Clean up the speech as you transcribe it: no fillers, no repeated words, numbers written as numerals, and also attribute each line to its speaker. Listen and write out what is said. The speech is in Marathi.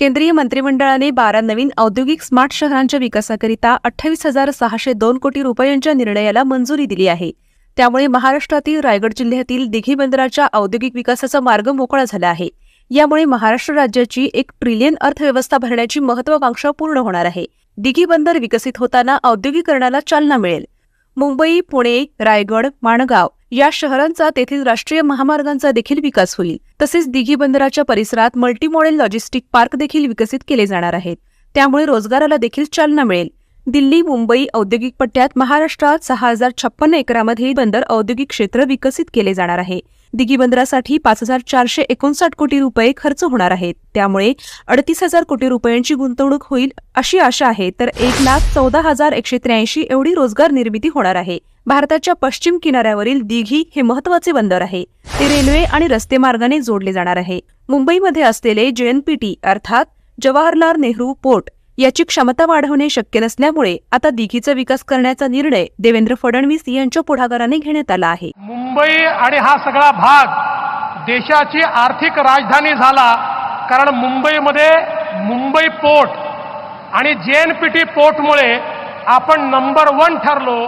Speaker 1: केंद्रीय मंत्रिमंडळाने 12 नवीन औद्योगिक स्मार्ट शहरांच्या विकासाकरिता 28,602 कोटी रुपयांच्या निर्णयाला मंजुरी दिली आहे. त्यामुळे महाराष्ट्रातील रायगड जिल्ह्यातील दिघी बंदराच्या औद्योगिक विकासाचा मार्ग मोकळा झाला आहे. यामुळे महाराष्ट्र राज्याची 1 ट्रिलियन अर्थव्यवस्था भरण्याची महत्वाकांक्षा पूर्ण होणार आहे. दिघी बंदर विकसित होताना औद्योगिकरणाला चालना मिळेल. मुंबई, पुणे, रायगड, माणगाव या शहरांचा तेथील राष्ट्रीय महामार्गांचा देखील विकास होईल. तसेच दिघी बंदराच्या परिसरात मल्टी मॉडेल लॉजिस्टिक पार्क देखील विकसित केले जाणार आहेत. त्यामुळे रोजगाराला देखील चालना मिळेल. दिल्ली, मुंबई औद्योगिक पट्ट्यात महाराष्ट्रात 6,056 एकरामध्ये बंदर औद्योगिक क्षेत्र विकसित केले जाणार आहे. दिघी बंदरासाठी 5,459 कोटी रुपये खर्च होणार आहेत. त्यामुळे 38,000 कोटी रुपयांची गुंतवणूक होईल अशी आशा आहे. तर 1,14,183 एवढी रोजगार निर्मिती होणार आहे. भारताच्या पश्चिम किनाऱ्यावरील दिघी हे महत्वाचे बंदर आहे. ते रेल्वे आणि रस्ते मार्गाने जोडले जाणार आहे. मुंबईमध्ये असलेले JNPT अर्थात जवाहरलाल नेहरू पोर्ट याची क्षमता वाढवणे शक्य नसल्यामुळे आता दिघीचा विकास करण्याचा निर्णय देवेंद्र फडणवीस यांच्या पुढाकाराने घेण्यात आला आहे.
Speaker 2: मुंबई आणि हा सगळा भाग देशाची आर्थिक राजधानी झाला, कारण मुंबईमध्ये मुंबई पोर्ट आणि JNPT पोर्टमुळे आपण नंबर 1 ठरलो.